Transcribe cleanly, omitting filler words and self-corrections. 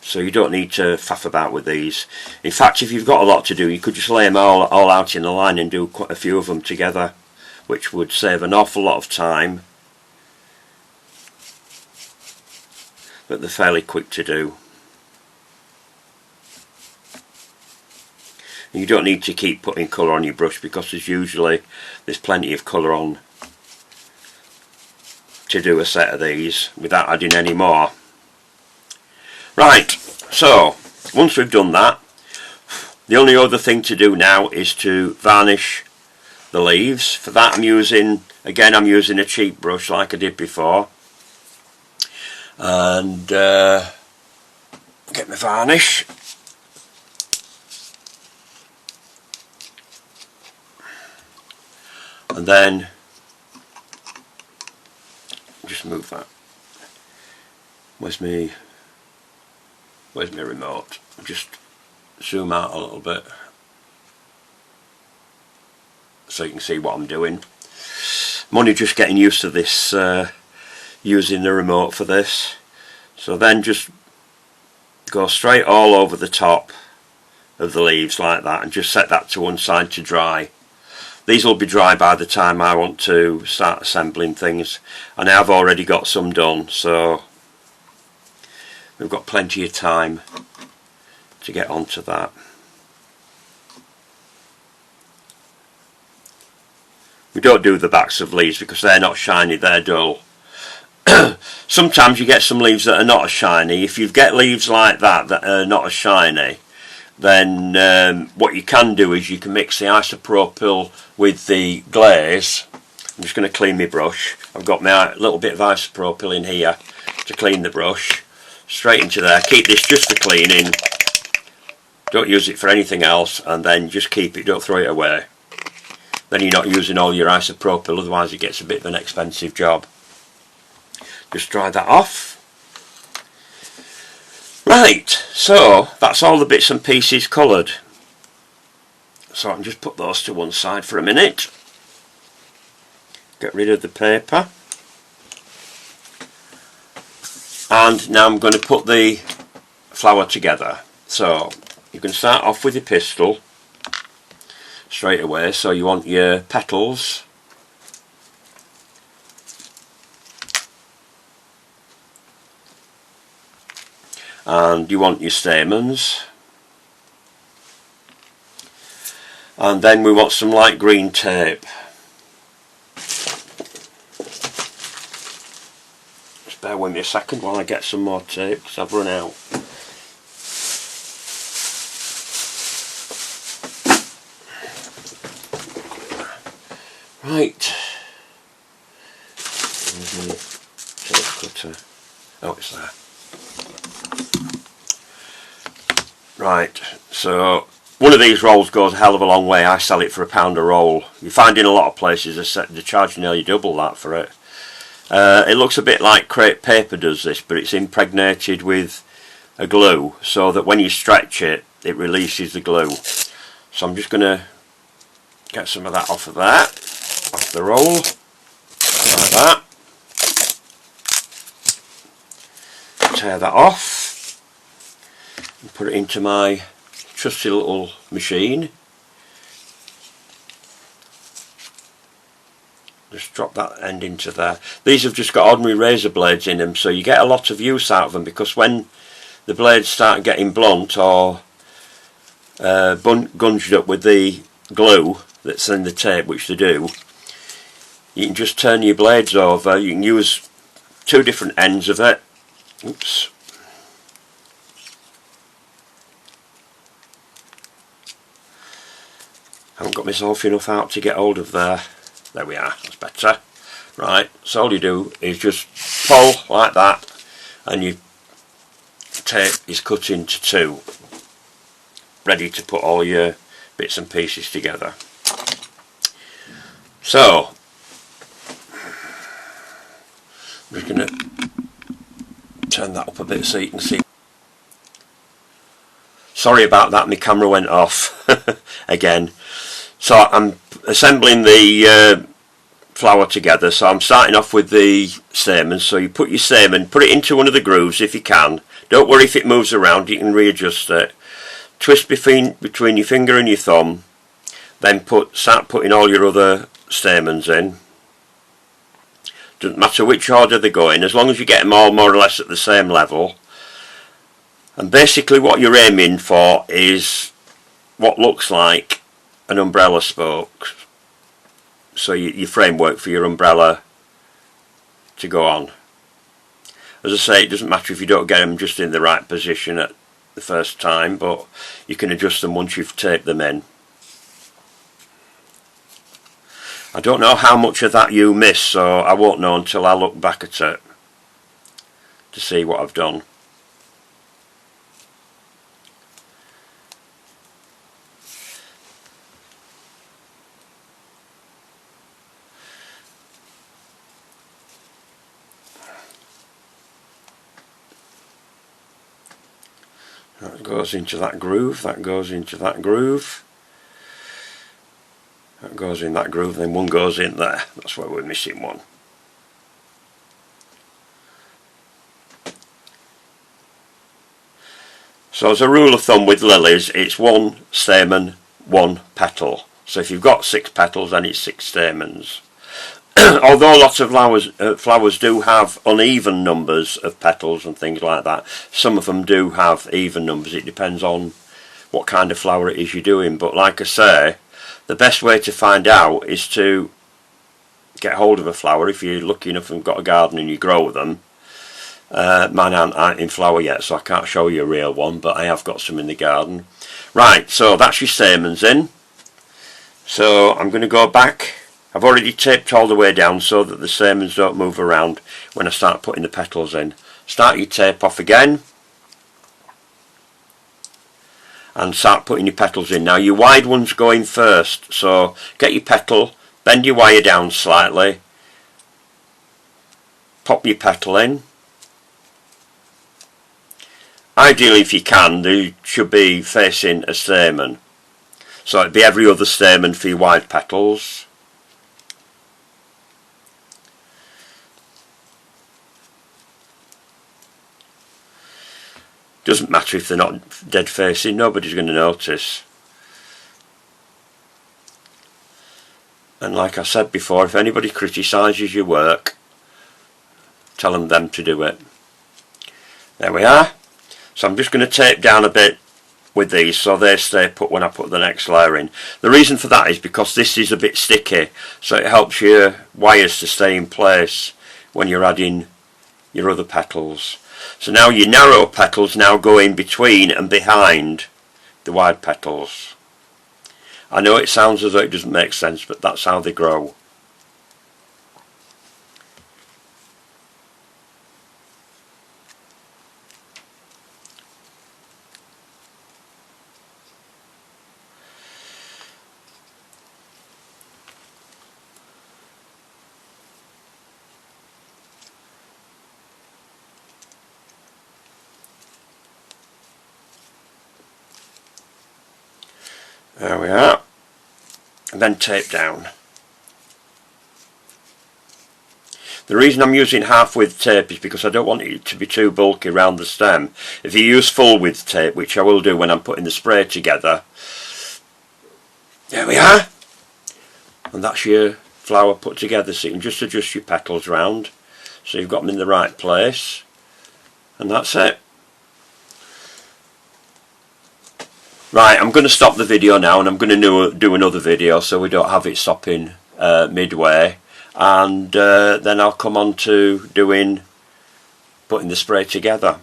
so you don't need to faff about with these. In fact, if you've got a lot to do, you could just lay them all out in a line and do quite a few of them together, which would save an awful lot of time, but they're fairly quick to do. You don't need to keep putting colour on your brush, because there's plenty of colour on to do a set of these without adding any more. Right, so once we've done that, the only other thing to do now is to varnish the leaves. For that I'm using a cheap brush like I did before, and get my varnish. And then just move that. Where's my remote? Just zoom out a little bit so you can see what I'm doing. I'm only just getting used to this, using the remote for this. So then just go straight all over the top of the leaves like that, and just set that to one side to dry. These will be dry by the time I want to start assembling things, and I've already got some done, so we've got plenty of time to get onto that. We don't do the backs of leaves because they're not shiny, they're dull. Sometimes you get some leaves that are not as shiny. If you get leaves like that are not as shiny, then what you can do is you can mix the isopropyl with the glaze. I'm just going to clean my brush. I've got my little bit of isopropyl in here to clean the brush. Straight into there. Keep this just for cleaning. Don't use it for anything else, and then just keep it, don't throw it away. Then you're not using all your isopropyl, otherwise it gets a bit of an expensive job. Just dry that off. Right, so that's all the bits and pieces coloured. So I can just put those to one side for a minute. Get rid of the paper. And now I'm going to put the flower together. So you can start off with your pistil straight away. So you want your petals. And you want your stamens, and then we want some light green tape. Just bear with me a second while I get some more tape, because I've run out. Right, where's my tape cutter? Oh, it's there. Right, so one of these rolls goes a hell of a long way. I sell it for £1 a roll. You find in a lot of places they charge nearly double that for it. It looks a bit like crepe paper does this, but it's impregnated with a glue, so that when you stretch it, it releases the glue. So I'm just going to get some of that off of there, off the roll, like that. Tear that off. And put it into my trusty little machine. Just drop that end into there. These have just got ordinary razor blades in them, so you get a lot of use out of them, because when the blades start getting blunt or gunged up with the glue that's in the tape, which they do, you can just turn your blades over. You can use two different ends of it. Oops. I haven't got myself enough out to get hold of there. There we are, that's better. Right, so all you do is just pull like that, and your tape is cut into two, ready to put all your bits and pieces together. So I'm just going to turn that up a bit so you can see. Sorry about that, my camera went off again. So I'm assembling the flower together. So I'm starting off with the stamens. So you put your stamen, put it into one of the grooves if you can. Don't worry if it moves around, you can readjust it. Twist between your finger and your thumb, then start putting all your other stamens in. Doesn't matter which order they go in, as long as you get them all more or less at the same level. And basically what you're aiming for is what looks like an umbrella spoke. So your framework for your umbrella to go on. As I say, it doesn't matter if you don't get them just in the right position at the first time, but you can adjust them once you've taped them in. I don't know how much of that you missed, so I won't know until I look back at it to see what I've done. That goes into that groove, that goes into that groove, that goes in that groove, then one goes in there. That's where we're missing one. So as a rule of thumb with lilies, it's one stamen, one petal. So if you've got 6 petals, then it's 6 stamens. Although lots of flowers do have uneven numbers of petals and things like that, some of them do have even numbers. It depends on what kind of flower it is you're doing. But like I say, the best way to find out is to get hold of a flower. If you're lucky enough and got a garden and you grow them. Mine aren't in flower yet, so I can't show you a real one, but I have got some in the garden. Right, so that's your stamens in. So I'm going to go back. I've already taped all the way down so that the stamens don't move around when I start putting the petals in. Start your tape off again and start putting your petals in. Now your wide ones go in first, so get your petal, bend your wire down slightly, pop your petal in. Ideally, if you can, they should be facing a stamen, so it'd be every other stamen for your wide petals. Doesn't matter if they're not dead facing, nobody's going to notice. And like I said before, if anybody criticises your work, tell them to do it. There we are. So I'm just going to tape down a bit with these so they stay put when I put the next layer in. The reason for that is because this is a bit sticky, so it helps your wires to stay in place when you're adding your other petals. So now your narrow petals now go in between and behind the wide petals. I know it sounds as though it doesn't make sense, but that's how they grow. There we are, and then tape down. The reason I'm using half width tape is because I don't want it to be too bulky around the stem. If you use full width tape, which I will do when I'm putting the spray together, there we are, and that's your flower put together. So you can just adjust your petals round so you've got them in the right place, and that's it. Right, I'm going to stop the video now and I'm going to do another video so we don't have it stopping midway, and then I'll come on to putting the spray together.